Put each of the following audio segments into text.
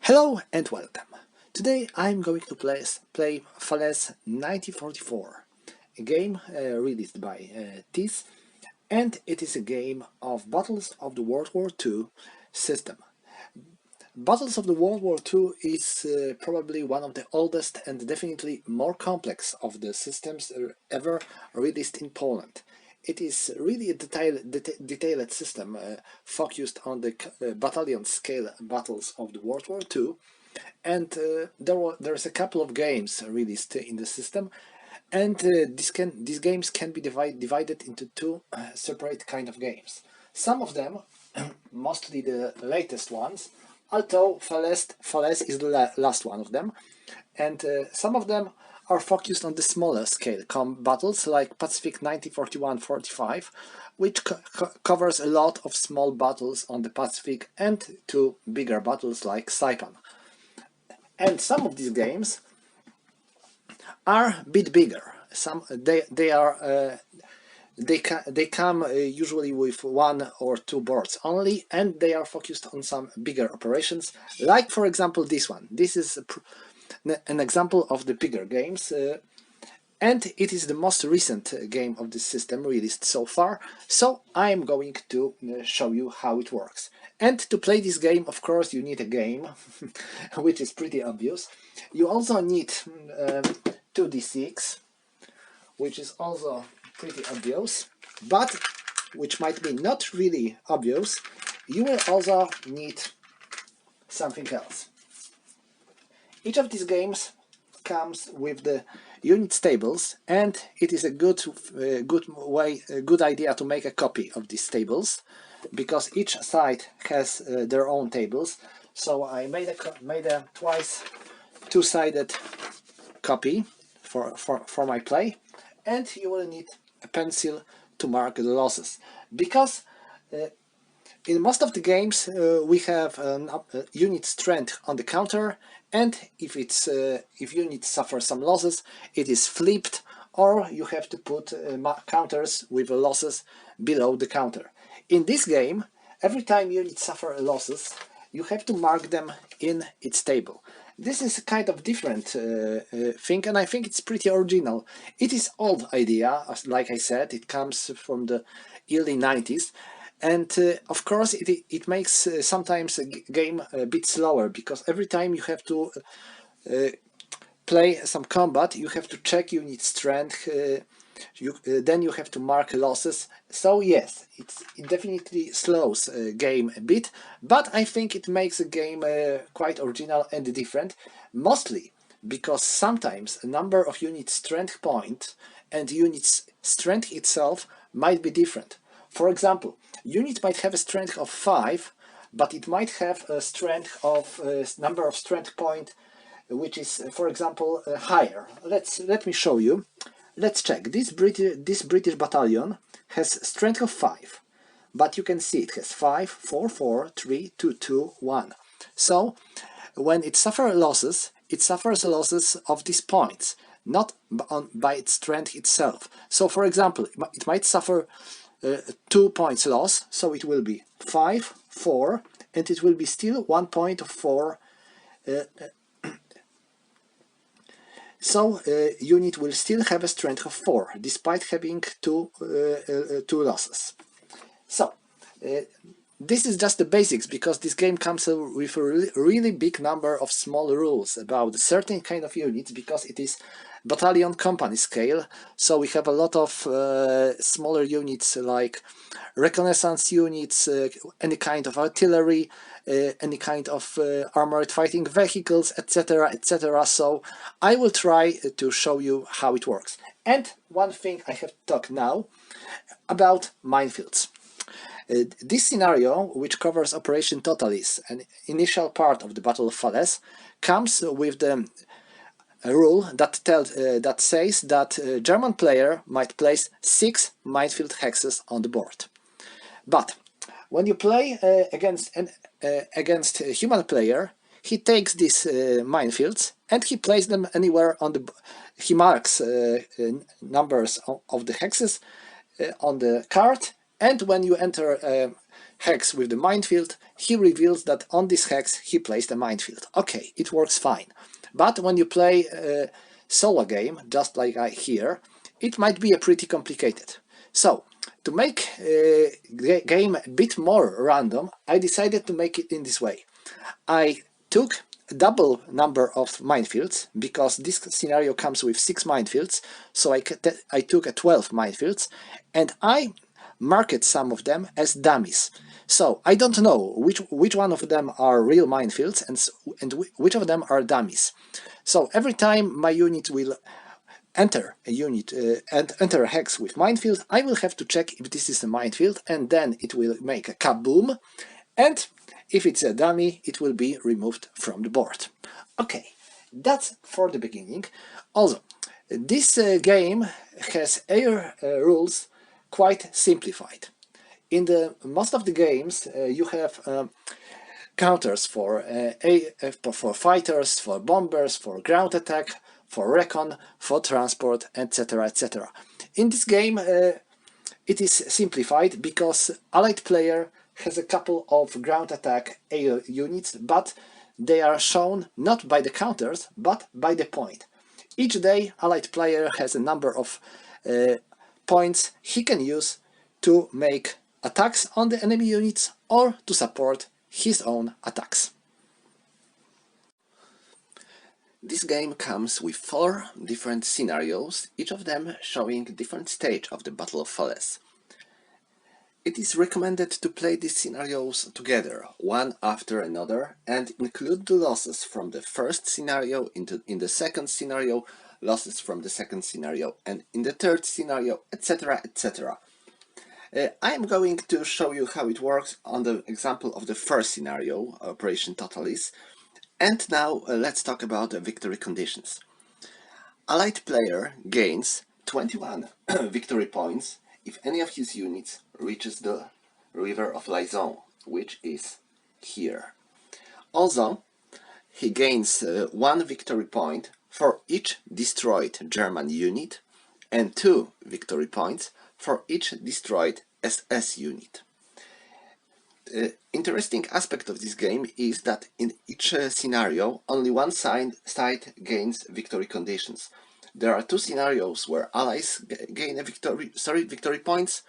Hello and welcome. Today I'm going to play Falaise 1944, a game released by TIS, and it is a game of Battles of the World War II system. Battles of the World War II is probably one of the oldest and definitely more complex of the systems ever released in Poland. It is really a detailed system focused on the battalion scale battles of the World War II, and there's a couple of games released in the system, and these games can be divided into two separate kind of games. Some of them, mostly the latest ones, although Falaise is the last one of them, and some of them are focused on the smaller scale battles like Pacific 1941-45, which covers a lot of small battles on the Pacific and two bigger battles like Saipan. And some of these games are a bit bigger. They come usually with one or two boards only, and they are focused on some bigger operations, like for example this one. This is an example of the bigger games, and it is the most recent game of this system released so far, so I am going to show you how it works. And to play this game, of course, you need a game, which is pretty obvious. You also need 2d6, which is also pretty obvious, but which might be not really obvious. You will also need something else. Each of these games comes with the unit tables, and it is a good idea to make a copy of these tables, because each side has their own tables. So I made a twice two-sided copy for my play, and you will need a pencil to mark the losses, because in most of the games we have unit strength on the counter, and if units suffer some losses, it is flipped, or you have to put counters with losses below the counter. In this game, every time units suffer losses, you have to mark them in its table. This is a kind of different thing, and I think it's pretty original. It is old idea, like I said, it comes from the early 90s, and of course it makes sometimes a game a bit slower, because every time you have to play some combat, you have to check unit strength, then you have to mark losses. So yes, it definitely slows a game a bit, but I think it makes a game quite original and different, mostly because sometimes a number of unit strength points and unit's strength itself might be different. For example, unit might have a strength of 5, but it might have a strength of number of strength point which is, for example, higher. Let me show you. Let's check. This British battalion has strength of 5, but you can see it has 5, 4, 4, 3, 2, 2, 1. So when it suffers losses, it suffers losses of these points, not by its strength itself. So for example, it might suffer 2 points loss, so it will be 5, 4, and it will be still 1 point of 4. So unit will still have a strength of 4, despite having two losses. So this is just the basics, because this game comes with a really big number of small rules about certain kind of units, because it is battalion company scale. So we have a lot of smaller units like reconnaissance units, any kind of artillery, any kind of armored fighting vehicles, etc., etc. So I will try to show you how it works. And one thing I have to talk now about minefields. This scenario, which covers Operation Totalis, an initial part of the Battle of Falaise, comes with the rule that says that a German player might place 6 minefield hexes on the board. But when you play against a human player, he takes these minefields and he places them anywhere on the. He marks numbers of the hexes on the card, and when you enter hex with the minefield, he reveals that on this hex he placed a minefield. Okay, it works fine. But when you play a solo game, just like here, it might be a pretty complicated. So, to make the game a bit more random, I decided to make it in this way. I took a double number of minefields, because this scenario comes with 6 minefields, so I took a 12 minefields, and I marked some of them as dummies. So I don't know which one of them are real minefields and which of them are dummies. So every time my unit will enter a unit and enter a hex with minefield, I will have to check if this is a minefield, and then it will make a kaboom, and if it's a dummy, it will be removed from the board. Okay, that's for the beginning. Also, this game has air rules quite simplified. In most of the games, you have counters for fighters, for bombers, for ground attack, for recon, for transport, etc., etc. In this game, it is simplified because allied player has a couple of ground attack air units, but they are shown not by the counters, but by the point. Each day, allied player has a number of points he can use to make attacks on the enemy units or to support his own attacks. This game comes with 4 different scenarios, each of them showing a different stage of the Battle of Falaise. It is recommended to play these scenarios together, one after another, and include the losses from the first scenario in the second scenario, losses from the second scenario, and in the third scenario, etc., etc. I am going to show you how it works on the example of the first scenario, Operation Totalis. And now let's talk about the victory conditions. Allied player gains 21 victory points if any of his units reaches the river of Liaison, which is here. Also, he gains 1 victory point for each destroyed German unit and 2 victory points for each destroyed SS unit. Interesting aspect of this game is that in each scenario only one side gains victory conditions. There are 2 scenarios where allies gain a victory points,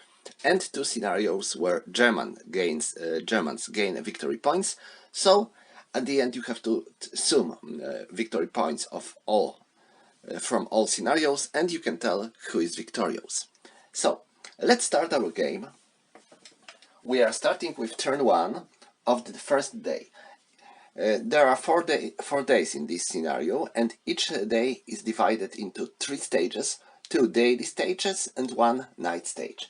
and 2 scenarios where Germans gain victory points. So at the end you have to sum victory points of all from all scenarios, and you can tell who is victorious. So let's start our game. We are starting with turn 1 of the first day. There are 4 days in this scenario, and each day is divided into 3 stages, 2 daily stages and 1 night stage.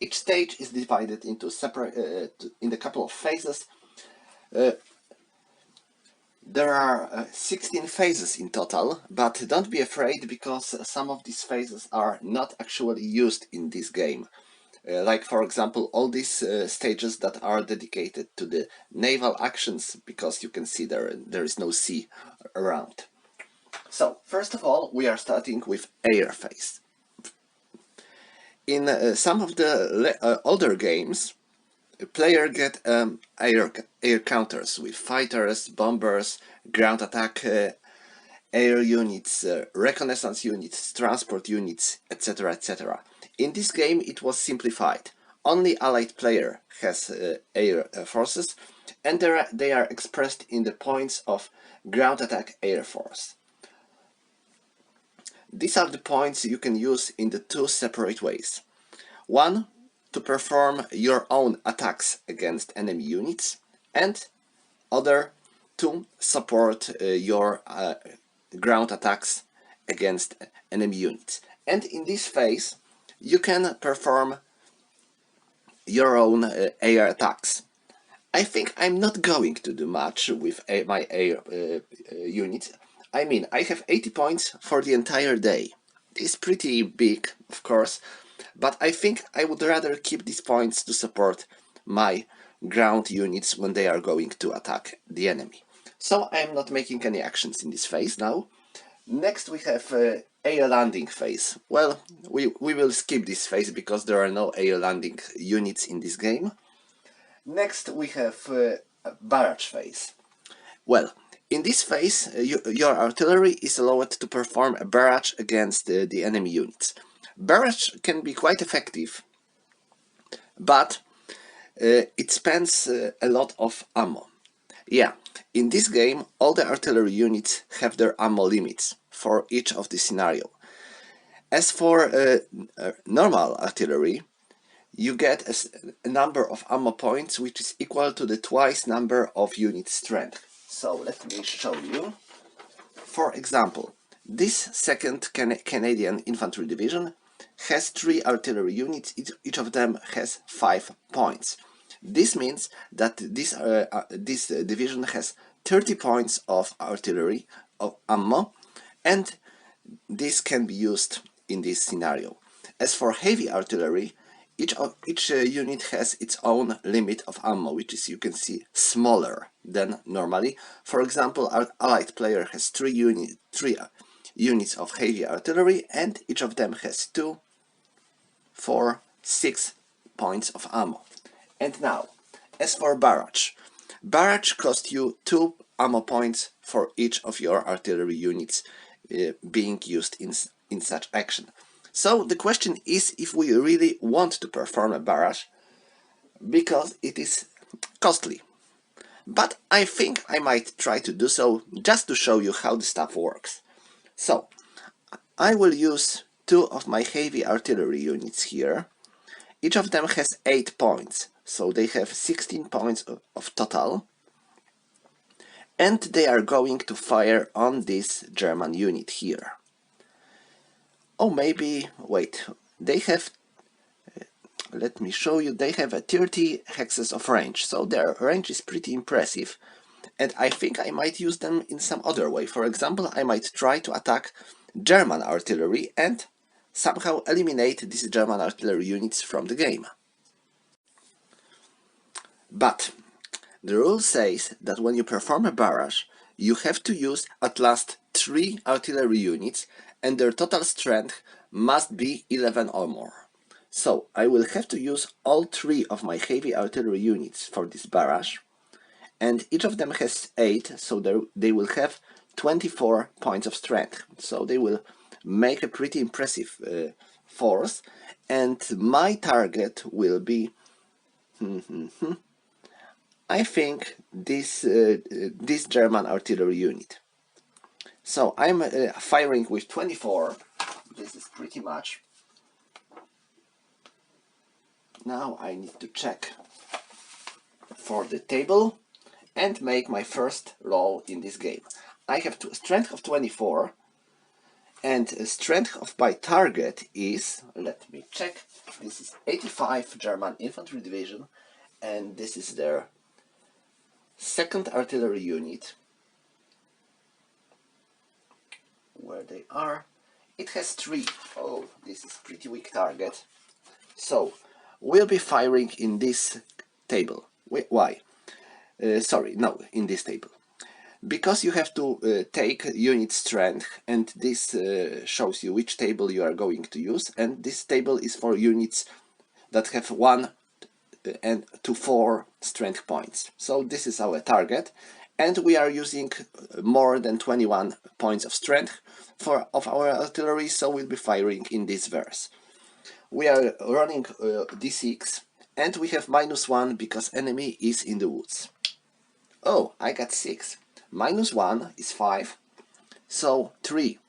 Each stage is divided into in a couple of phases. There are 16 phases in total, but don't be afraid, because some of these phases are not actually used in this game. Like, for example, all these stages that are dedicated to the naval actions, because you can see there is no sea around. So, first of all, we are starting with air phase. In some of the older games, a player get air counters with fighters, bombers, ground attack air units, reconnaissance units, transport units, etc., etc. In this game it was simplified. Only allied player has air forces, and they are expressed in the points of ground attack air force. These are the points you can use in the 2 separate ways. One, to perform your own attacks against enemy units, and other, to support your ground attacks against enemy units. And in this phase you can perform your own air attacks. I think I'm not going to do much with my air units. I mean, I have 80 points for the entire day. It's pretty big, of course, but I think I would rather keep these points to support my ground units when they are going to attack the enemy. So I'm not making any actions in this phase now. Next we have air landing phase. Well, we will skip this phase because there are no air landing units in this game. Next we have a barrage phase. Well, in this phase, your artillery is allowed to perform a barrage against the enemy units. Barrage can be quite effective, but it spends a lot of ammo. Yeah, in this game, all the artillery units have their ammo limits for each of the scenario. As for normal artillery, you get a number of ammo points which is equal to the twice number of unit strength. So let me show you. For example, this 2nd Canadian Infantry Division has 3 artillery units, each of them has 5 points. This means that this division has 30 points of artillery, of ammo, and this can be used in this scenario. As for heavy artillery, each unit has its own limit of ammo, which is, you can see, smaller than normally. For example, our allied player has 3 units of heavy artillery, and each of them has 2, 4, 6 points of ammo. And now, as for barrage costs you 2 ammo points for each of your artillery units being used in such action. So the question is if we really want to perform a barrage, because it is costly. But I think I might try to do so just to show you how the stuff works. So I will use 2 of my heavy artillery units here. Each of them has 8 points, so they have 16 points of total. And they are going to fire on this German unit here. Oh, maybe, wait, they have, let me show you, they have a 30 hexes of range, so their range is pretty impressive. And I think I might use them in some other way. For example, I might try to attack German artillery and somehow eliminate these German artillery units from the game. But the rule says that when you perform a barrage, you have to use at least 3 artillery units and their total strength must be 11 or more. So I will have to use all 3 of my heavy artillery units for this barrage, and each of them has 8, so they will have 24 points of strength. So they will make a pretty impressive force, and my target will be I think this German artillery unit. So I'm firing with 24. This is pretty much. Now I need to check for the table and make my first roll in this game. I have strength of 24 and strength of my target is, let me check, this is 85 German Infantry Division, and this is their 2nd Artillery Unit. Where they are. It has 3. Oh, this is pretty weak target. So, we'll be firing in this table. Why? In this table. Because you have to take unit strength, and this shows you which table you are going to use, and this table is for units that have 1 and to 4 strength points. So this is our target, and we are using more than 21 points of strength of our artillery, so we'll be firing in this verse. We are running d6, and we have -1 because enemy is in the woods. Oh, I got 6. -1 is 5, so 3.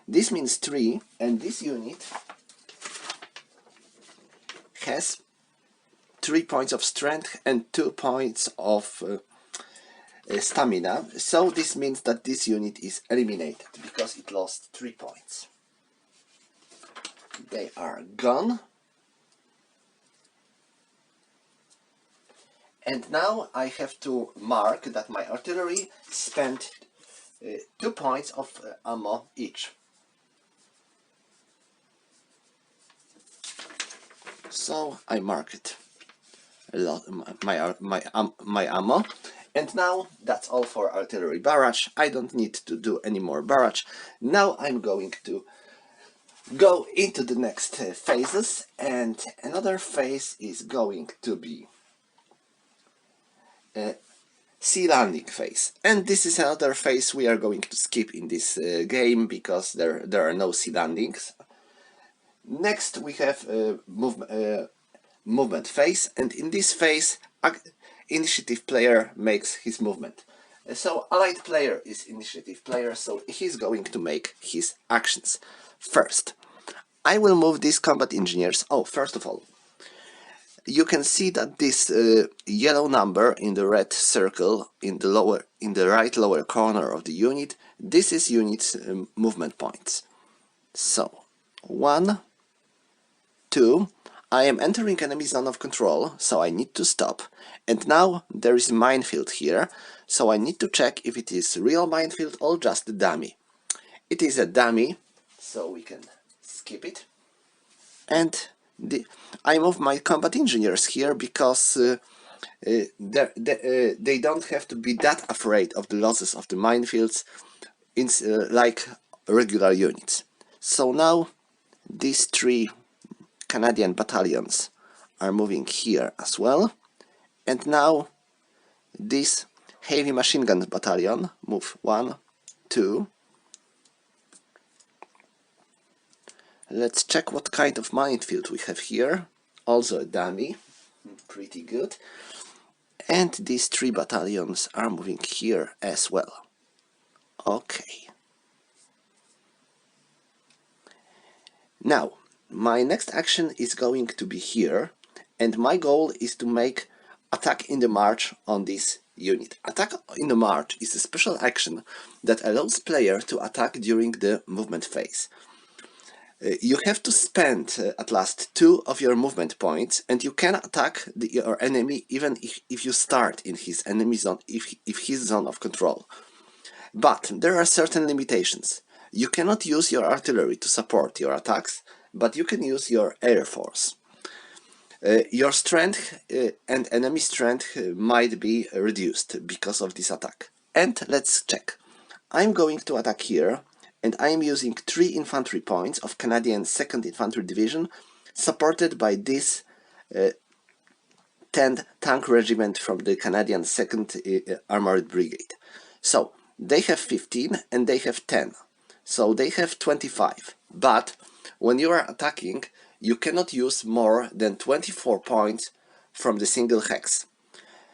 This means 3, and this unit has 3 points of strength and 2 points of stamina, so this means that this unit is eliminated because it lost 3 points. They are gone. And now I have to mark that my artillery spent 2 points of ammo each. So I mark it. My ammo, and now that's all for artillery barrage. I don't need to do any more barrage. Now I'm going to go into the next phases, and another phase is going to be sea landing phase. And this is another phase we are going to skip in this game because there are no sea landings. Next we have movement phase, and in this phase initiative player makes his movement. So allied player is initiative player, so he's going to make his actions. First, I will move these combat engineers. Oh, first of all, you can see that this yellow number in the red circle in the right lower corner of the unit, this is unit's movement points. So 1, 2, I am entering enemy zone of control, so I need to stop. And now there is a minefield here, so I need to check if it is real minefield or just a dummy. It is a dummy, so we can skip it. And I move my combat engineers here because they don't have to be that afraid of the losses of the minefields like regular units. So now these 3 Canadian battalions are moving here as well, and now this heavy machine gun battalion move 1, 2. Let's check what kind of minefield we have here. Also a dummy, pretty good. And these 3 battalions are moving here as well. Okay. Now, my next action is going to be here, and my goal is to make attack in the march on this unit. Attack in the march is a special action that allows player to attack during the movement phase. You have to spend at last 2 of your movement points, and you can attack your enemy even if you start in his enemy zone, if his zone of control. But there are certain limitations. You cannot use your artillery to support your attacks, but you can use your air force. Your strength and enemy strength might be reduced because of this attack. And let's check. I'm going to attack here, and I am using 3 infantry points of Canadian 2nd Infantry Division, supported by this 10th Tank Regiment from the Canadian 2nd Armored Brigade. So, they have 15 and they have 10. So they have 25. But when you are attacking, you cannot use more than 24 points from the single hex.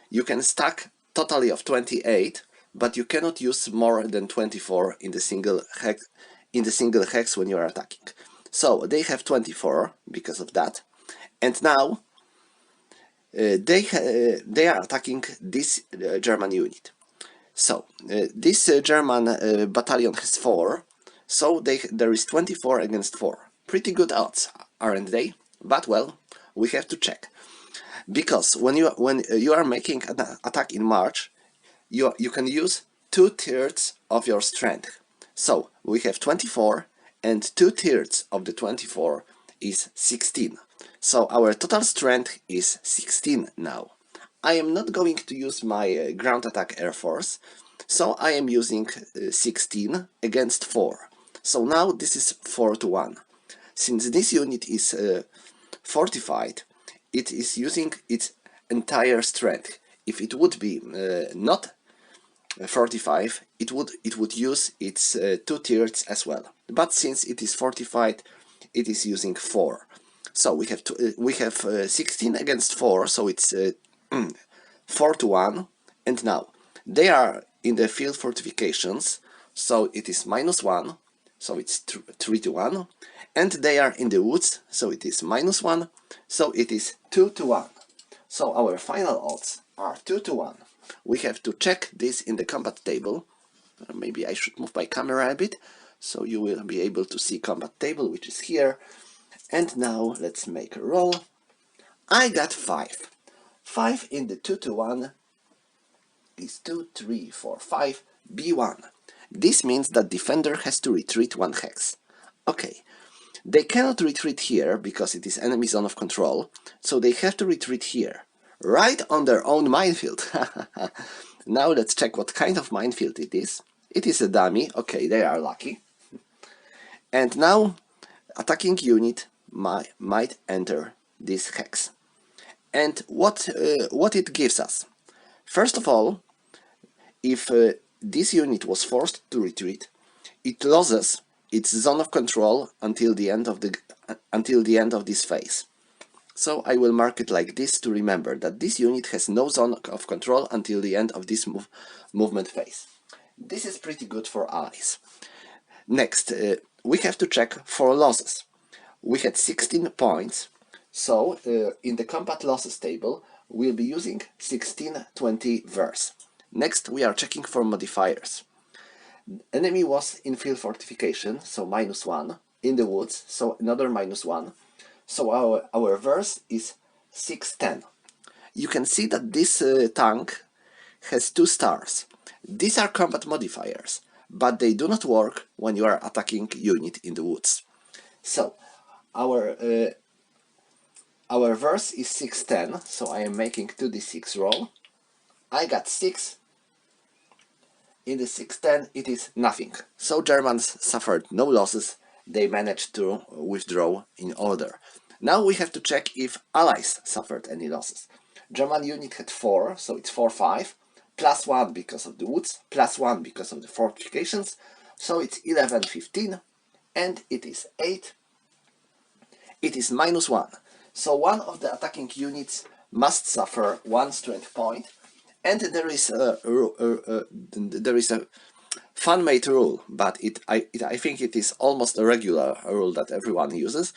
You can stack totally of 28, but you cannot use more than 24 in the single hex when you are attacking. So they have 24 because of that, and now they are attacking this German unit. So this German battalion has 4, so there is 24 against 4. Pretty good odds, aren't they? But well, we have to check, because when you are making an attack in march, you can use 2/3 of your strength. So we have 24, and 2/3 of the 24 is 16. So our total strength is 16 now. I am not going to use my ground attack air force, so I am using 16 against 4. So now this is 4-1. Since this unit is fortified, it is using its entire strength. If it would be not 45, it would use its 2/3 as well. But since it is fortified, it is using 4. So we have 16 against 4, so it's 4-1. And now they are in the field fortifications, so it is -1, so it's 3-1. And they are in the woods, so it is -1, so it is 2-1. So our final odds are 2-1. We have to check this in the combat table. Maybe I should move my camera a bit, so you will be able to see combat table, which is here. And now let's make a roll. I got 5. 5 in the 2-1 is 2, 3, 4, 5, B1. This means that defender has to retreat 1 hex. Okay, they cannot retreat here because it is enemy zone of control, so they have to retreat here, right on their own minefield. Now let's check what kind of minefield it is. It is a dummy. Okay, they are lucky. And now attacking unit might enter this hex. And what it gives us? First of all, if this unit was forced to retreat, it loses its zone of control until the end of this phase. So I will mark it like this to remember that this unit has no zone of control until the end of this movement phase. This is pretty good for allies. Next, we have to check for losses. We had 16 points, so in the combat losses table we'll be using 1620 verse. Next, we are checking for modifiers. Enemy was in field fortification, so -1, in the woods, so another -1. So our verse is 610. You can see that this tank has 2 stars. These are combat modifiers, but they do not work when you are attacking unit in the woods. So our verse is 610, so I am making 2d6 roll. I got 6. In the 610 it is nothing. So Germans suffered no losses. They managed to withdraw in order. Now we have to check if allies suffered any losses. German unit had 4, so it's 4-5, +1 because of the woods, +1 because of the fortifications, so it's 11-15, and it is 8. It is -1. So one of the attacking units must suffer 1 strength point, and there is a fan-made rule, but I think it is almost a regular rule that everyone uses,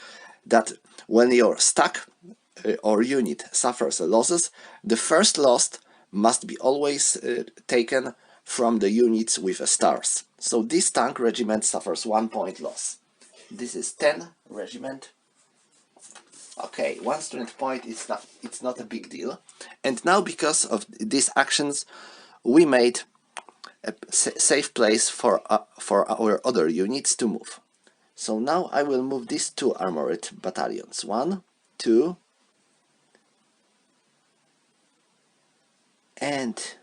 that when your stack or unit suffers losses, the first loss must be always taken from the units with stars. So this tank regiment suffers 1 point loss. This is 10 regiment. Okay, 1 strength point is not, it's not a big deal. And now, because of these actions, we made a safe place for our other units to move. So now I will move these 2 armored battalions. 1, 2, and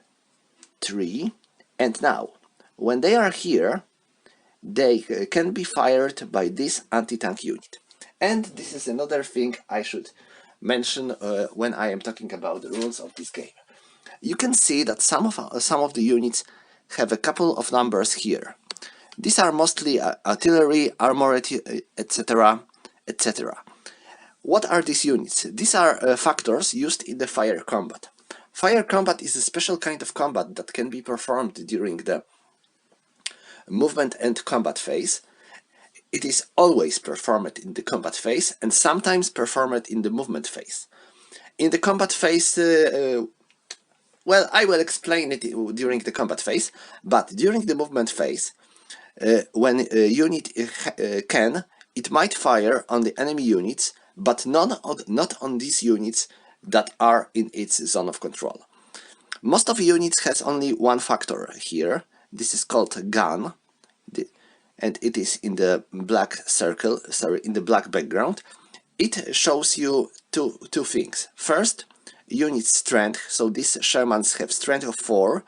3. And now, when they are here, they can be fired by this anti-tank unit. And this is another thing I should mention when I am talking about the rules of this game. You can see that some of the units have a couple of numbers here. These are mostly artillery, armored, etc., etc. What are these units? These are factors used in the fire combat. Fire combat is a special kind of combat that can be performed during the movement and combat phase. It is always performed in the combat phase and sometimes performed in the movement phase. In the combat phase, well, I will explain it during the combat phase, but during the movement phase, when a unit can, it might fire on the enemy units, but not on these units that are in its zone of control. Most of the units has only one factor here. This is called gun, and it is in the black circle, sorry, in the black background. It shows you two things. First, unit strength, so these Shermans have strength of 4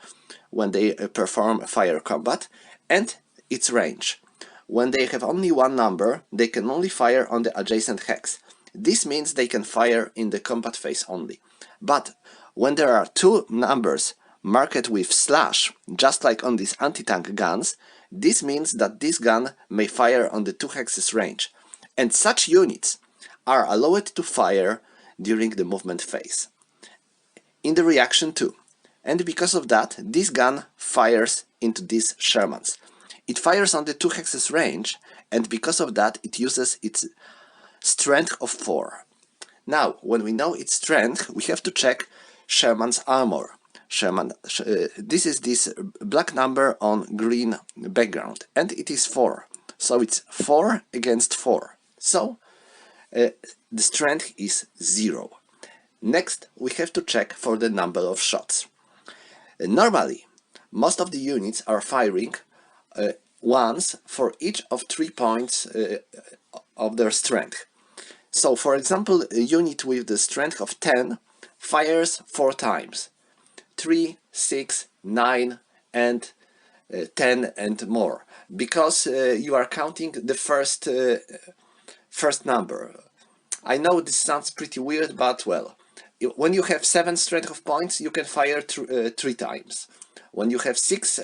when they perform fire combat, and its range. When they have only one number, they can only fire on the adjacent hex. This means they can fire in the combat phase only. But when there are 2 numbers marked with slash, just like on these anti-tank guns, this means that this gun may fire on the 2 hexes range, and such units are allowed to fire during the movement phase in the reaction too. And because of that, this gun fires into these Shermans. It fires on the 2 hexes range, and because of that it uses its strength of 4. Now, when we know its strength, we have to check Sherman's armor. This is this black number on green background, and it is 4. So it's 4 against 4. So the strength is 0. Next, we have to check for the number of shots. Normally, most of the units are firing once for each of 3 points of their strength. So, for example, a unit with the strength of 10 fires 4 times. 3, 6, 9, and 10 and more. Because you are counting the first number. I know this sounds pretty weird, but well, when you have 7 strength of points, you can fire 3 times. When you have 6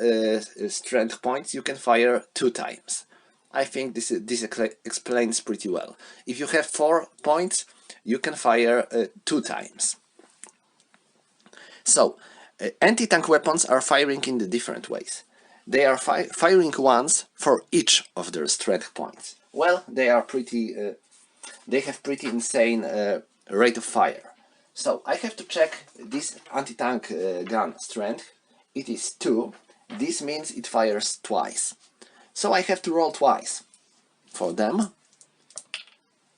strength points, you can fire 2 times. I think this explains pretty well. If you have 4 points, you can fire 2 times. So, anti-tank weapons are firing in the different ways. They are firing once for each of their strength points. Well, they are pretty. They have pretty insane rate of fire. So I have to check this anti-tank gun strength. It is 2. This means it fires twice. So I have to roll twice for them.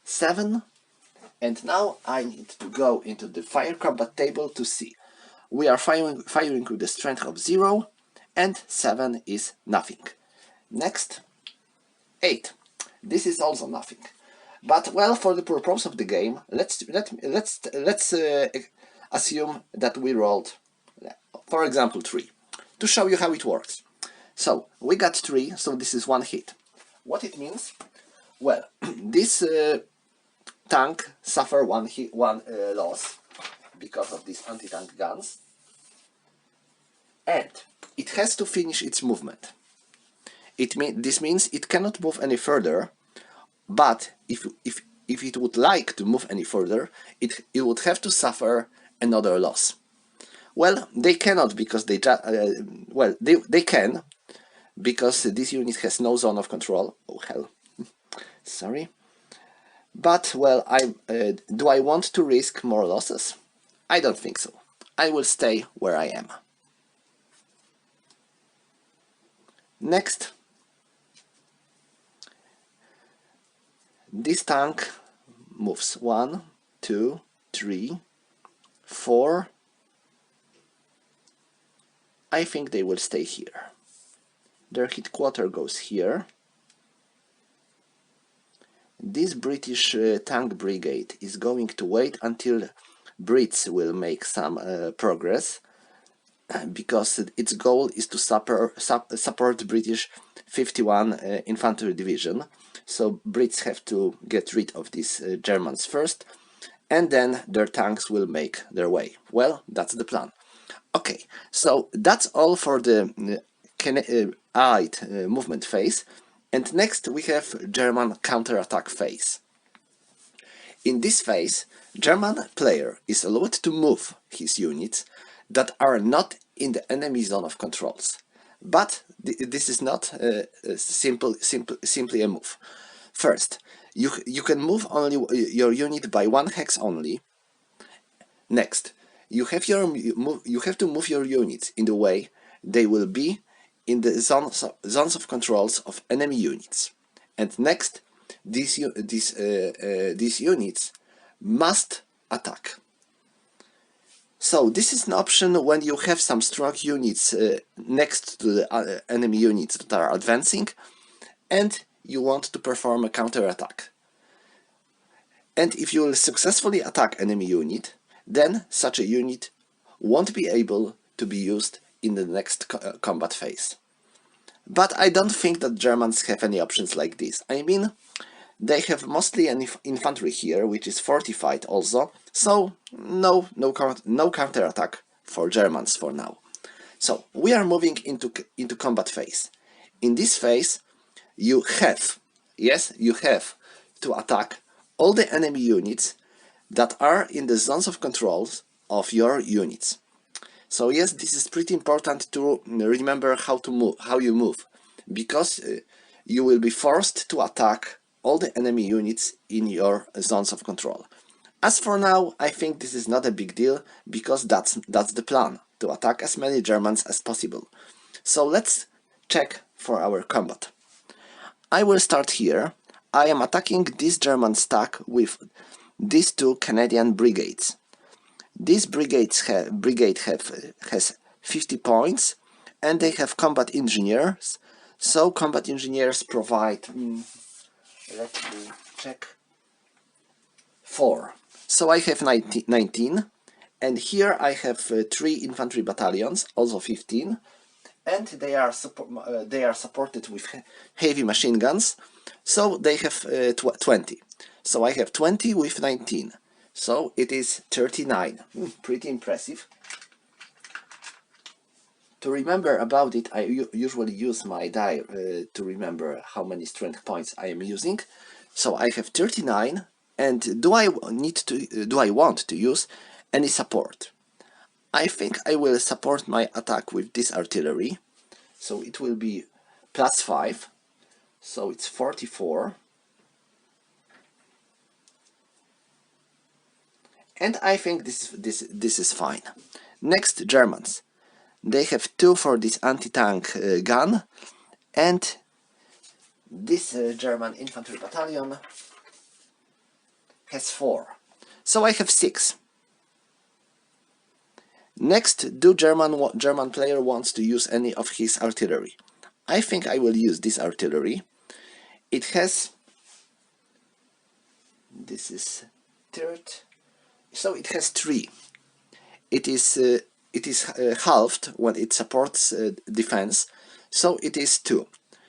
7. And now I need to go into the fire combat table to see. We are firing with the strength of 0, and 7 is nothing. Next, 8. This is also nothing. But well, for the purpose of the game, let's assume that we rolled, for example, 3, to show you how it works. So we got 3, so this is 1 hit. What it means? Well, this tank suffer one loss because of these anti-tank guns, and it has to finish its movement. This means it cannot move any further, but if it would like to move any further, it would have to suffer another loss. Well, they cannot because they can, because this unit has no zone of control. Oh hell, sorry. But well, do I want to risk more losses? I don't think so. I will stay where I am. Next, this tank moves 1, 2, 3, 4. I think they will stay here. Their headquarters goes here. This British tank brigade is going to wait until Brits will make some progress, because its goal is to support British 51 Infantry Division. So Brits have to get rid of these Germans first, and then their tanks will make their way. Well, that's the plan. Okay, so that's all for the Allied movement phase, and next we have German counterattack phase. In this phase, German player is allowed to move his units that are not in the enemy zone of controls. But this is not simply a move. First, you can move only your unit by 1 hex only. Next, you have to move your units in the way they will be in the zones of controls of enemy units. And next, these units must attack. So this is an option when you have some strong units next to the enemy units that are advancing, and you want to perform a counterattack. And if you will successfully attack enemy unit, then such a unit won't be able to be used in the next combat phase. But I don't think that Germans have any options like this. I mean, they have mostly an infantry here, which is fortified also, so no counterattack for Germans for now. So we are moving into combat phase. In this phase, you have to attack all the enemy units that are in the zones of controls of your units. So yes, this is pretty important to remember how you move, because you will be forced to attack all the enemy units in your zones of control. As for now, I think this is not a big deal, because that's the plan, to attack as many Germans as possible. So let's check for our combat. I will start here. I am attacking this German stack with these 2 Canadian brigades. This brigade has 50 points, and they have combat engineers. So combat engineers provide, let me check, 4. So I have 19, and here I have 3 infantry battalions, also 15, and they are supported with heavy machine guns, so they have 20. So I have 20 with 19. So it is 39. Pretty impressive. To remember about it, I usually use my die to remember how many strength points I am using. So I have 39, and do I want to use any support? I think I will support my attack with this artillery. So it will be +5. So it's 44. And I think this is fine. Next, Germans. They have 2 for this anti-tank gun, and this German infantry battalion has 4. So I have 6. Next, do German player wants to use any of his artillery? I think I will use this artillery. It has, this is third, so it has 3. It is halved when it supports defense, so it is 2.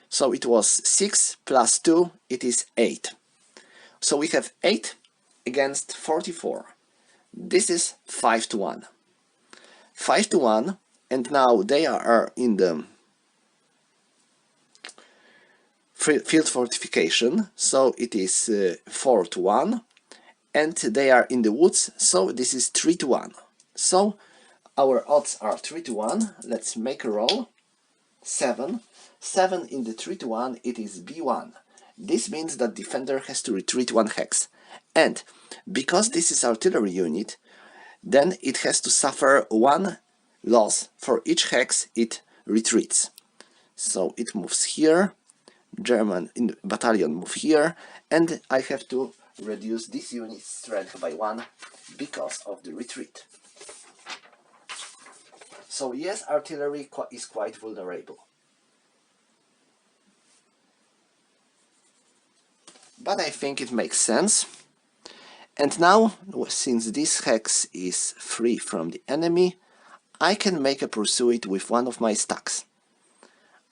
So it was 6 plus 2, it is 8. So we have 8 against 44. This is 5 to 1. 5 to 1, and now they are in the field fortification, so it is 4 to 1, and they are in the woods, so this is 3 to 1. So our odds are 3 to 1. Let's make a roll. 7. 7 in the 3 to 1, it is B1. This means that defender has to retreat 1 hex. And because this is artillery unit, then it has to suffer 1 loss for each hex it retreats. So it moves here, German battalion move here, and I have to reduce this unit's strength by 1 because of the retreat. So yes, artillery is quite vulnerable. But I think it makes sense. And now, since this hex is free from the enemy, I can make a pursuit with one of my stacks.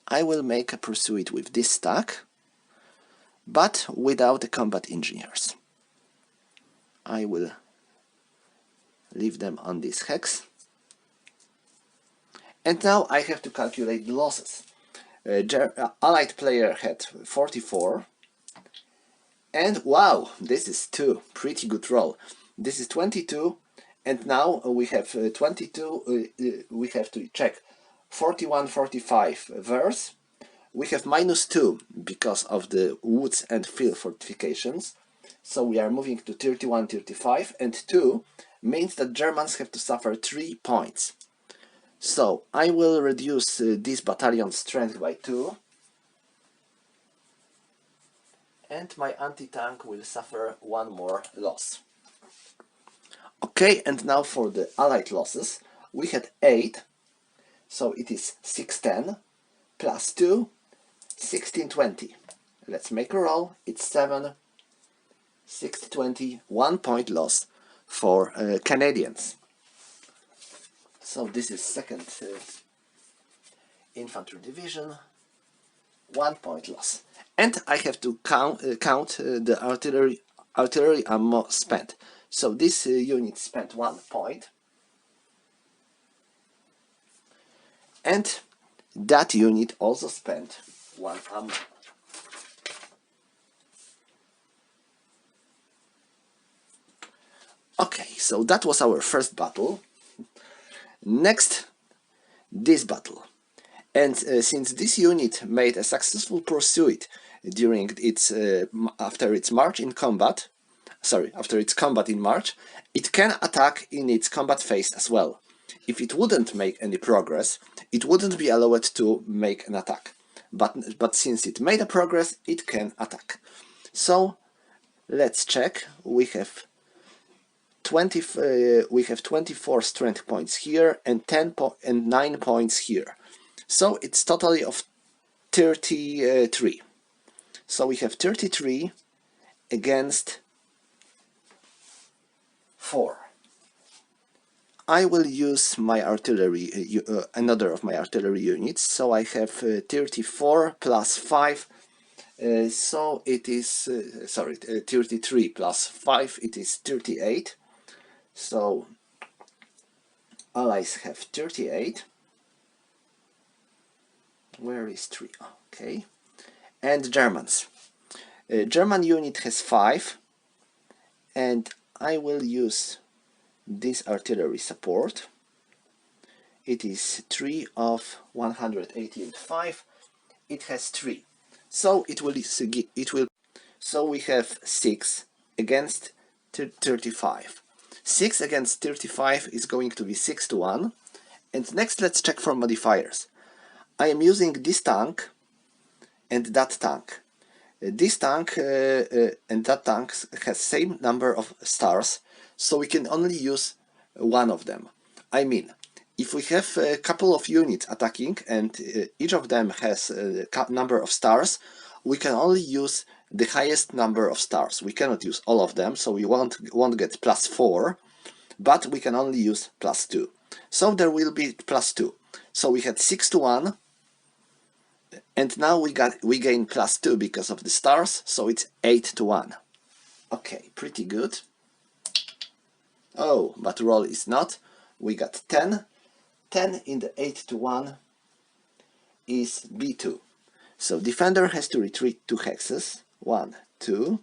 I will make a pursuit with this stack, but without the combat engineers. I will leave them on this hex. And now I have to calculate the losses. Allied player had 44. And wow, this is 2. Pretty good roll. This is 22. And now we have 22. We have to check 41, 45 verse. We have -2 because of the woods and field fortifications. So we are moving to 31, 35, and 2 means that Germans have to suffer 3 points. So I will reduce this battalion's strength by 2, and my anti-tank will suffer 1 more loss. Okay, and now for the Allied losses. We had 8, so it is 610, plus 2, 1620. Let's make a roll. It's 7, 620, 1 point loss for Canadians. So this is 2nd Infantry Division, 1 point loss. And I have to count the artillery ammo spent. So this unit spent 1 point. And that unit also spent 1 ammo. Okay, so that was our first battle. Next, this battle. And since this unit made a successful pursuit during its after its march in combat, after its combat in March, it can attack in its combat phase as well. If it wouldn't make any progress, it wouldn't be allowed to make an attack. But since it made a progress, it can attack. So let's check. We have 24 strength points here and 9 points here. So it's totally of 33. So we have 33 against 4. I will use my artillery, another of my artillery units. So I have 34 plus 5. So it is 33 plus 5. It is 38. So Allies have 38. Where is 3? Okay. And Germans. German unit has 5, and I will use this artillery support. It is 3 of 185. It has 3. So so we have 6 against 35. 6 against 35 is going to be 6 to 1. And next let's check for modifiers. I am using this tank and that tank. This tank and that tank has same number of stars, so we can only use one of them. I mean, if we have a couple of units attacking and each of them has a number of stars, we can only use the highest number of stars. We cannot use all of them, so we won't get +4, but we can only use +2. So there will be +2. So we had 6 to 1. And now we gain +2 because of the stars, so it's 8 to 1. Okay, pretty good. Oh, but roll is not. We got 10. 10 in the 8 to 1 is B2. So defender has to retreat 2 hexes. 1, 2.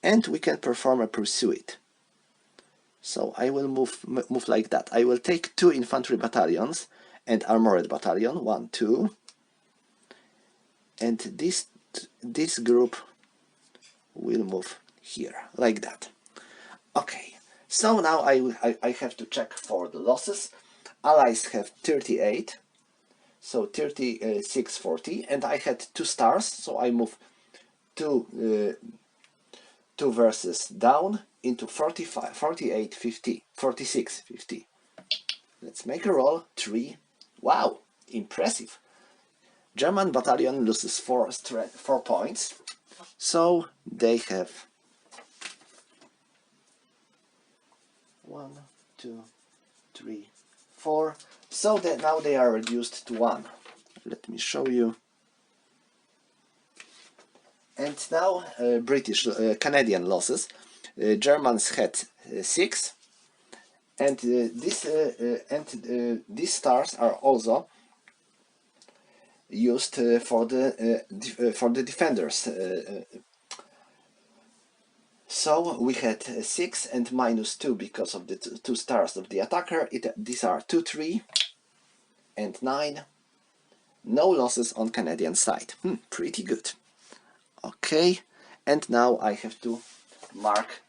And we can perform a pursuit. So I will move like that. I will take 2 infantry battalions and armored battalion. 1, 2. And this group will move here, like that. Okay, so now I have to check for the losses. Allies have 38, so 36, 40, and I had 2 stars, so I move 2 verses down into 45, 48, 50, 46, 50. Let's make a roll. 3. Wow, impressive. German battalion loses 4 points, so they have 1, 2, 3, 4. So that now they are reduced to 1. Let me show you. And now Canadian losses. Germans had 6, and these stars are also used for the defenders. So we had 6 and -2 because of the 2 stars of the attacker. These are 2, 3 and 9. No losses on Canadian side. Pretty good. Okay, and now I have to mark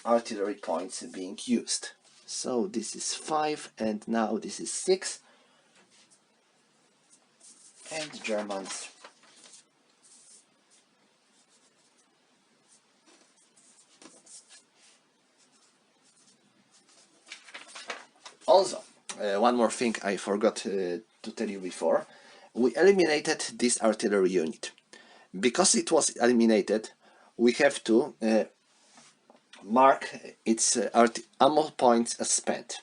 artillery points being used. So this is 5 and now this is 6. And Germans also. One more thing I forgot to tell you before. We eliminated this artillery unit. Because it was eliminated, we have to mark its ammo points as spent.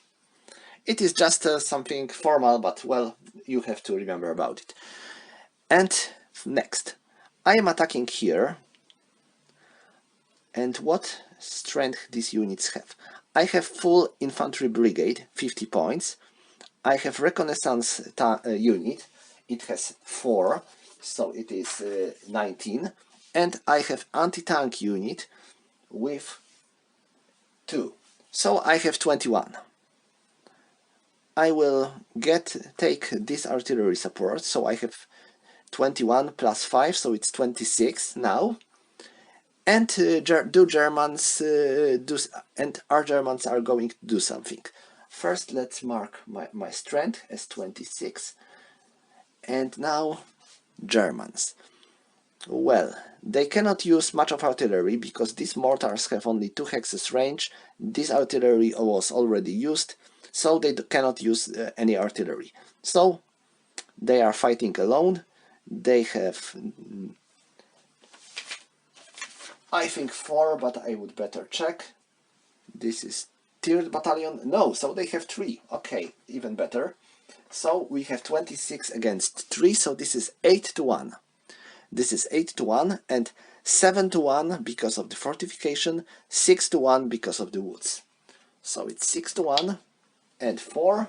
It is just something formal, but well, you have to remember about it. And next, I am attacking here. And what strength these units have? I have full infantry brigade, 50 points. I have reconnaissance unit, it has 4, so it is 19. And I have anti-tank unit with 2, so I have 21. I will take this artillery support, so I have 21 plus 5, so it's 26 now. And our Germans are going to do something. First, let's mark my strength as 26. And now, Germans. Well, they cannot use much of artillery because these mortars have only 2 hexes range. This artillery was already used, so they cannot use any artillery. So, they are fighting alone. They have, I think 4, but I would better check. This is 3rd battalion. No, so they have 3. Okay, even better. So we have 26 against 3, so this is 8 to 1. This is 8 to 1 and 7 to 1 because of the fortification, 6 to 1 because of the woods. So it's 6 to 1 and 4.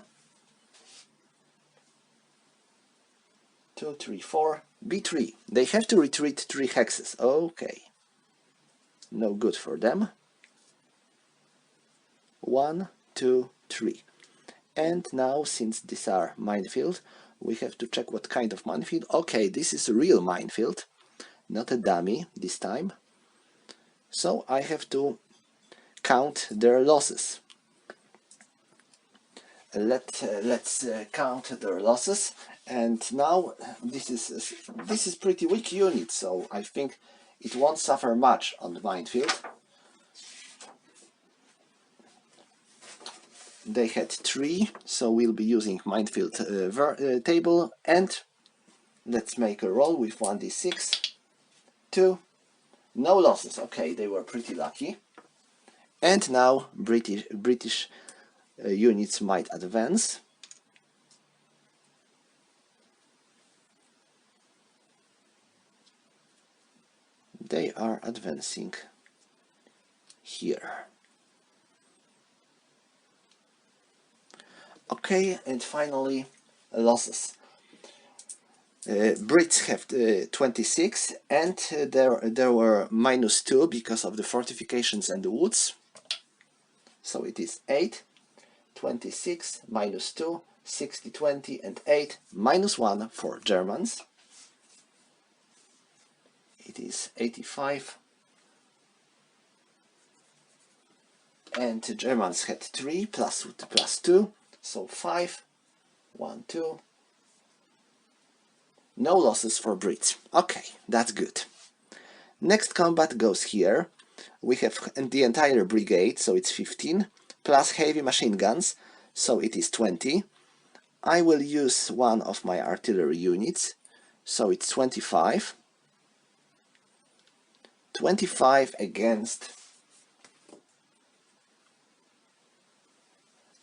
2, 3, 4. B3. They have to retreat 3 hexes. Okay. No good for them. 1, 2, 3. And now, since these are minefield, we have to check what kind of minefield. Okay, this is a real minefield, not a dummy this time. So I have to count their losses. Let's count their losses. And now this is pretty weak unit, so I think it won't suffer much on the minefield. They had 3, so we'll be using minefield table, and let's make a roll with 1d6. 2. No losses. Okay, they were pretty lucky. And now British units might advance. They are advancing here. Okay, and finally losses. Brits have 26, and there were -2 because of the fortifications and the woods. So it is 8, 26, -2, 60, 20, and 8, -1 for Germans. It is 85. And the Germans had 3 plus 2, so 5, 1, 2. No losses for Brits. Okay, that's good. Next combat goes here. We have the entire brigade, so it's 15, plus heavy machine guns, so it is 20. I will use one of my artillery units, so it's 25. 25 against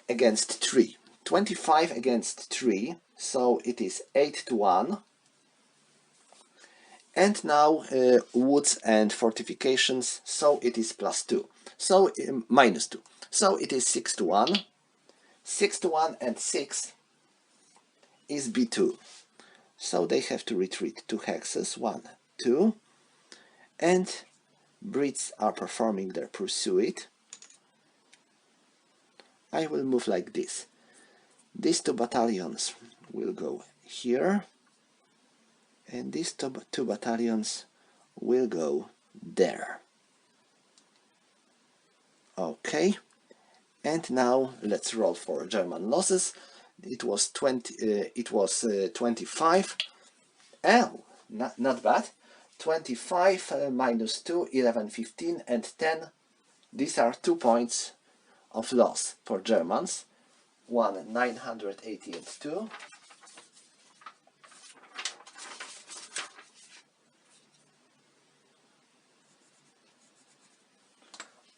3. 25 against 3, so it is 8 to 1. And now woods and fortifications, so it is +2. So -2. So it is 6 to 1. 6 to 1 and 6 is B2. So they have to retreat 2 hexes, 1, 2. And Brits are performing their pursuit. I will move like this. These 2 battalions will go here. And these 2 battalions will go there. Okay, and now let's roll for German losses. It was 25. Oh, not bad. 25 -2, 11, 15, and 10. These are 2 points of loss for Germans. 1, 980 and 2.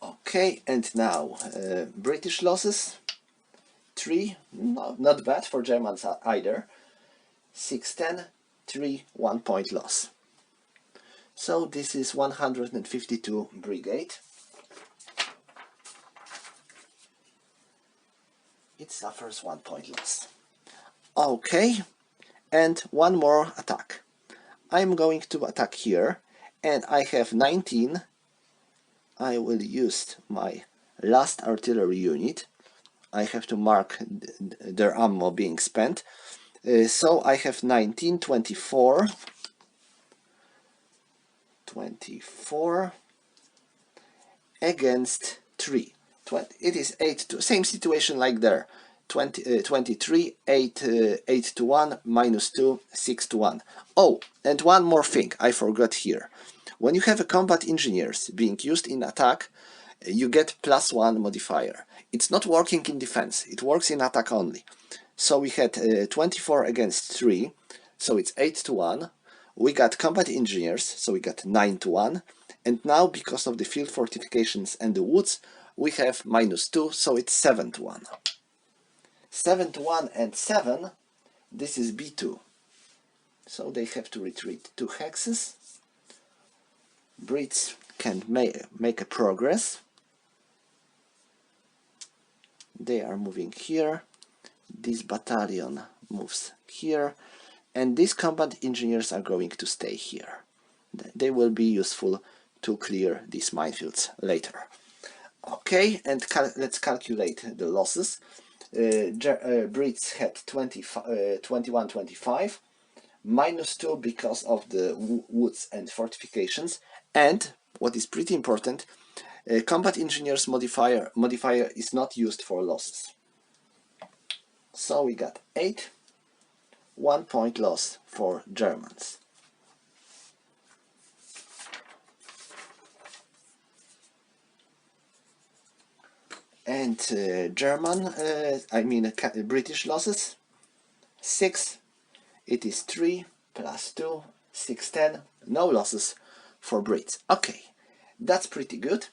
Okay, and now British losses. 3, not bad for Germans either. 6, 10, 3, 1 point loss. So this is 152 brigade. It suffers 1 point loss. Okay, and one more attack. I'm going to attack here, and I have 19. I will use my last artillery unit. I have to mark their ammo being spent. So I have 19, 24, 24 against 3. It is 8 to, same situation like there. 23, 8 to 1, -2, 6 to 1. Oh, and one more thing I forgot here. When you have a combat engineers being used in attack, you get +1 modifier. It's not working in defense, it works in attack only. So we had 24 against 3, so it's 8 to 1. We got combat engineers, so we got 9 to 1. And now, because of the field fortifications and the woods, we have -2, so it's 7 to 1. 7 to 1 and 7, this is B2. So they have to retreat 2 hexes. Brits can make a progress. They are moving here. This battalion moves here. And these combat engineers are going to stay here. They will be useful to clear these minefields later. Okay, and let's calculate the losses. Brits had 21-25, -2 because of the woods and fortifications, and what is pretty important, combat engineers modifier is not used for losses. So we got 8, 1 point loss for Germans. And British losses, 6, it is 3 plus 2, 6, 10, no losses for Brits. Okay, that's pretty good.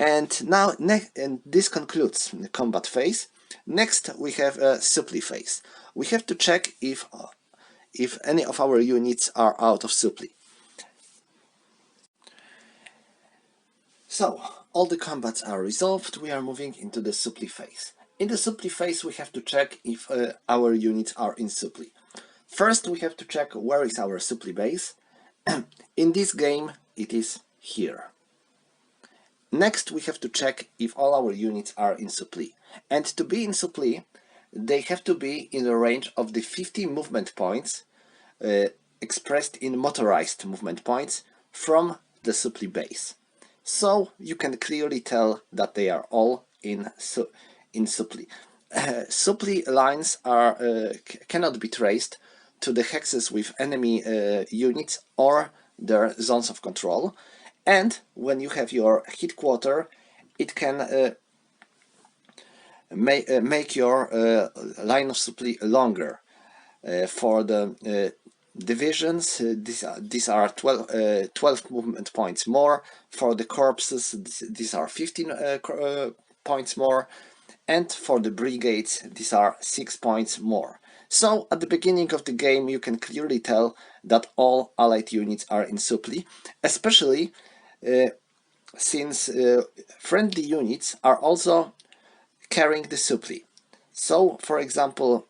And now, and this concludes the combat phase. Next we have a supply phase. We have to check if any of our units are out of supply. So, all the combats are resolved, we are moving into the supply phase. In the supply phase we have to check if our units are in supply. First we have to check where is our supply base. In this game it is here. Next we have to check if all our units are in supply. And to be in supply, they have to be in the range of the 50 movement points expressed in motorized movement points from the supply base. So you can clearly tell that they are all in supply. Supply lines cannot be traced to the hexes with enemy units or their zones of control. And when you have your headquarter, it can make your line of supply longer. For the divisions, these are 12 movement points more. For the corpses, these are 15 points more. And for the brigades, these are 6 points more. So at the beginning of the game you can clearly tell that all allied units are in supply, especially since friendly units are also carrying the supply. So for example,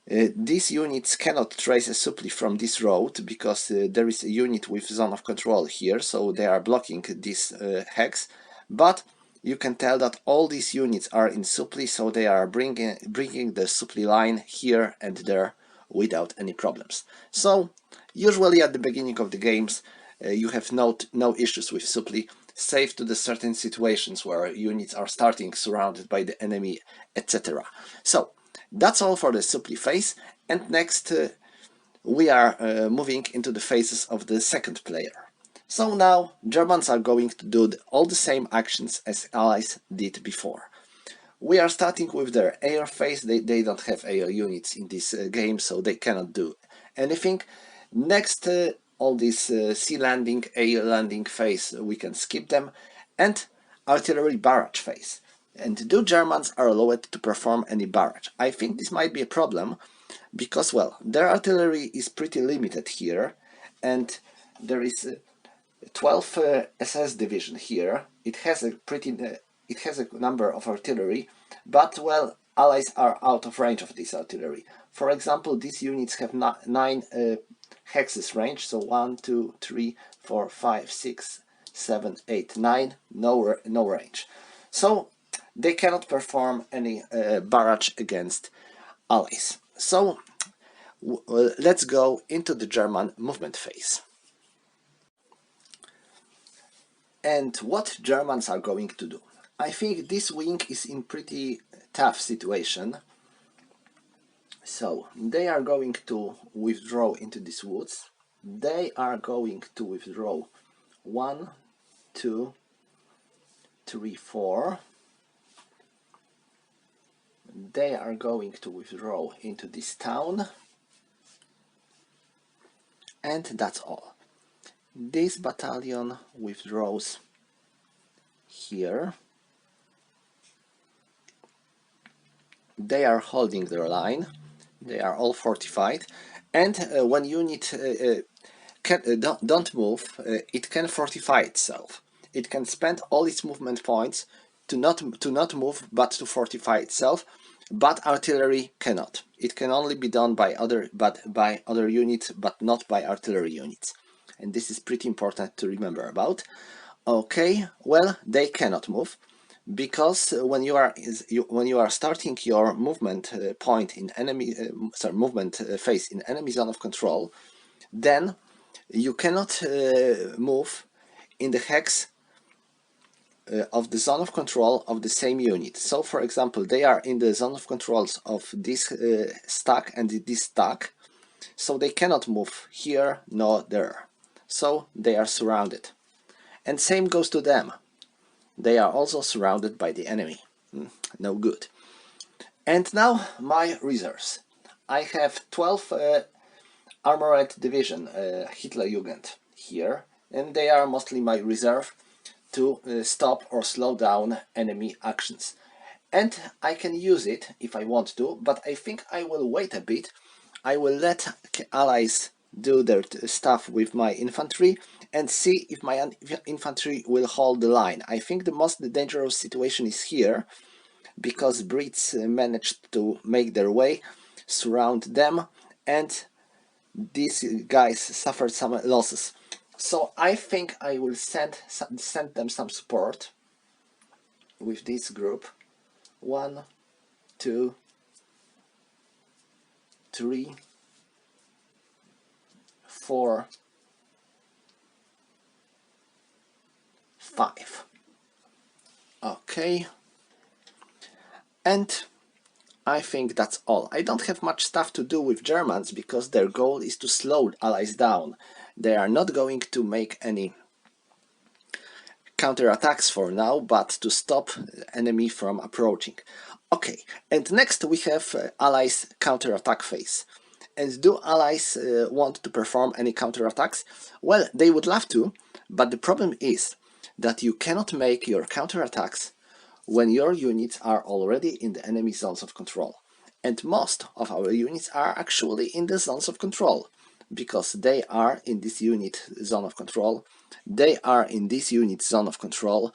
these units cannot trace a supply from this road because there is a unit with zone of control here, so they are blocking this hex, but you can tell that all these units are in supply, so they are bringing the supply line here and there without any problems. So usually at the beginning of the games you have no issues with supply, save to the certain situations where units are starting surrounded by the enemy, etc. So that's all for the supply phase, and next we are moving into the phases of the second player. So now Germans are going to do all the same actions as Allies did before. We are starting with their air phase. They don't have air units in this game, so they cannot do anything. Next, all this sea landing, air landing phase, we can skip them. And artillery barrage phase. And do Germans are allowed to perform any barrage? I think this might be a problem, because, well, their artillery is pretty limited here, and there is 12 SS division here. It has a number of artillery, but, well, Allies are out of range of this artillery. For example, these units have 9 hexes range, so 1, 2, 3, 4, 5, 6, 7, 8, 9, no range. So they cannot perform any barrage against Allies. So let's go into the German movement phase. And what Germans are going to do? I think this wing is in pretty tough situation. So they are going to withdraw into these woods. They are going to withdraw 1, 2, 3, 4. They are going to withdraw into this town. And that's all. This battalion withdraws here. They are holding their line. They are all fortified. And when unit don't move, it can fortify itself. It can spend all its movement points to not move but to fortify itself, but artillery cannot. It can only be done by other units, but not by artillery units. And this is pretty important to remember about. Okay, well, they cannot move because when you are starting your movement point in enemy movement phase in enemy zone of control, then you cannot move in the hex of the zone of control of the same unit. So for example, they are in the zone of controls of this stack and this stack, so they cannot move here nor there, so they are surrounded. And same goes to them. They are also surrounded by the enemy. No good. And now my reserves. I have 12 armored division Hitlerjugend here, and they are mostly my reserve to stop or slow down enemy actions. And I can use it if I want to, but I think I will wait a bit. I will let allies do their stuff with my infantry and see if my infantry will hold the line. I think the most dangerous situation is here, because Brits managed to make their way, surround them, and these guys suffered some losses. So I think I will send them some support with this group. 1, 2, 3, 4, 5. Okay. And I think that's all. I don't have much stuff to do with Germans because their goal is to slow allies down. They are not going to make any counterattacks for now, but to stop enemy from approaching. Okay, and next we have allies counterattack phase. And do allies want to perform any counterattacks? Well, they would love to, but the problem is that you cannot make your counterattacks when your units are already in the enemy zones of control. And most of our units are actually in the zones of control, because they are in this unit zone of control, they are in this unit zone of control,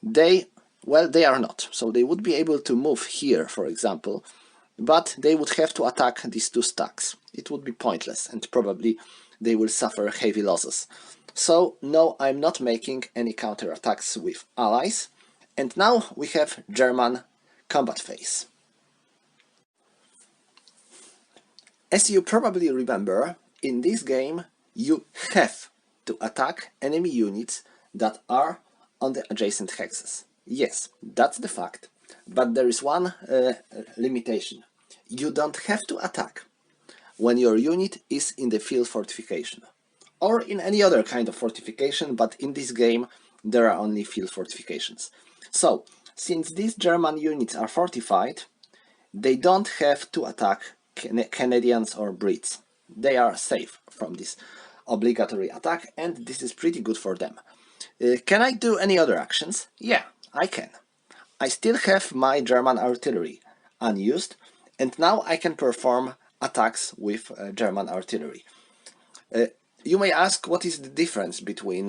they are not. So they would be able to move here, for example, but they would have to attack these two stacks. It would be pointless, and probably they will suffer heavy losses. So no, I'm not making any counterattacks with allies. And now we have German combat phase. As you probably remember, in this game you have to attack enemy units that are on the adjacent hexes. Yes, that's the fact, but there is one limitation. You don't have to attack when your unit is in the field fortification, or in any other kind of fortification, but in this game there are only field fortifications. So, since these German units are fortified, they don't have to attack Canadians or Brits. They are safe from this obligatory attack, and this is pretty good for them. Can I do any other actions? Yeah, I can. I still have my German artillery unused, and now I can perform attacks with German artillery. You may ask, what is the difference between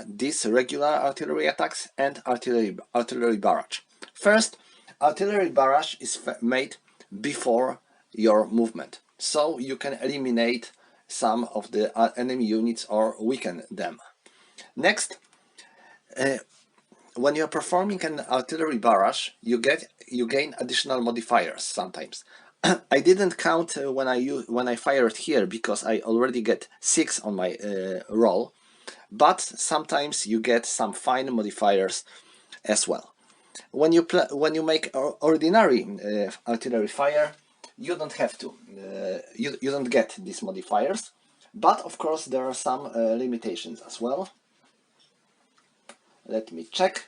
these regular artillery attacks and artillery barrage? First, artillery barrage is made before your movement, so you can eliminate some of the enemy units or weaken them. Next, when you're performing an artillery barrage, you gain additional modifiers sometimes. I didn't count when I fired here, because I already get 6 on my roll, but sometimes you get some fine modifiers as well. When you make ordinary artillery fire, you don't have to. You don't get these modifiers, but of course there are some limitations as well. Let me check.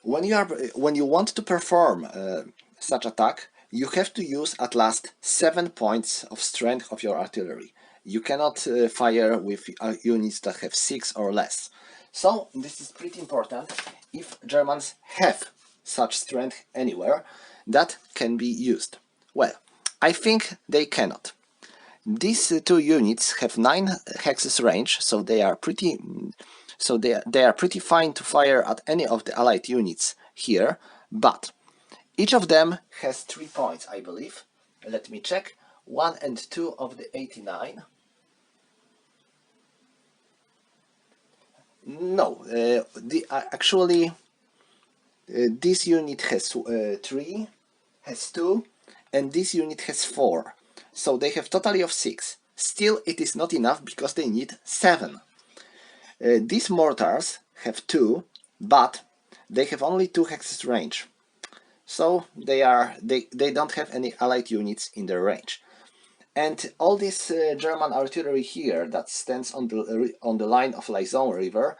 When you want to perform such attack, you have to use at last 7 points of strength of your artillery. You cannot fire with units that have 6 or less. So this is pretty important. If Germans have such strength anywhere, that can be used. Well, I think they cannot. These two units have 9 hexes range, so they are pretty so they are pretty fine to fire at any of the allied units here, but each of them has 3 points, I believe. Let me check. 1 and 2 of the 89. No, actually this unit has 3, has 2, and this unit has 4. So they have totally of 6. Still, it is not enough because they need 7. These mortars have 2, but they have only 2 hexes range. So they don't have any allied units in their range. And all this German artillery here that stands on the line of Laison River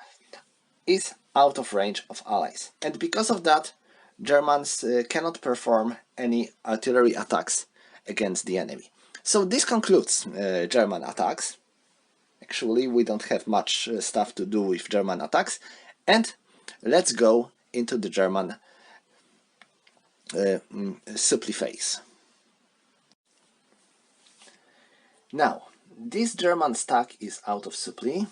is out of range of allies. And because of that, Germans cannot perform any artillery attacks against the enemy. So this concludes German attacks. Actually, we don't have much stuff to do with German attacks. And let's go into the German supply phase. Now, this German stack is out of supply,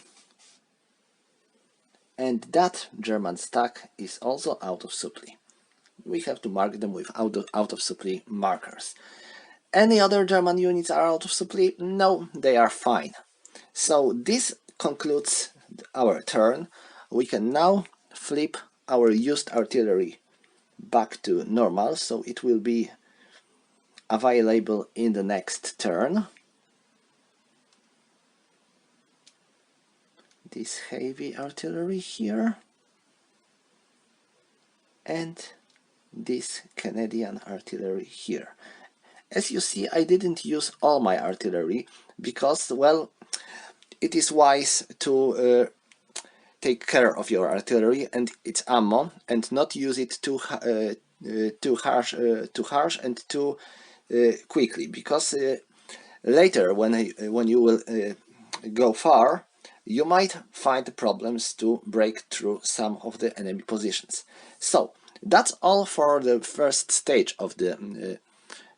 and that German stack is also out of supply. We have to mark them with out of supply markers. Any other German units are out of supply? No, they are fine. So this concludes our turn. We can now flip our used artillery back to normal, so it will be available in the next turn. This heavy artillery here, and this Canadian artillery here. As you see, I didn't use all my artillery because, well, it is wise to take care of your artillery and its ammo and not use it too harsh and too quickly, because later when you will go far, you might find problems to break through some of the enemy positions. So that's all for the first stage of the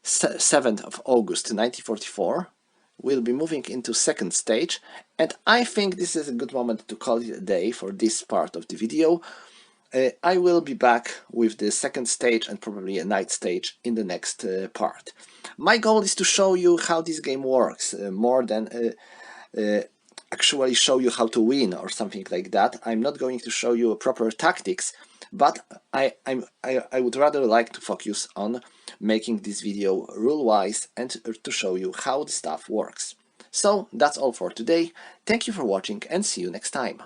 7th of August 1944. We'll be moving into second stage, and I think this is a good moment to call it a day for this part of the video. I will be back with the second stage and probably a night stage in the next part. My goal is to show you how this game works, more than actually show you how to win or something like that. I'm not going to show you proper tactics, but I would rather like to focus on making this video rule-wise and to show you how the stuff works. So that's all for today. Thank you for watching and see you next time.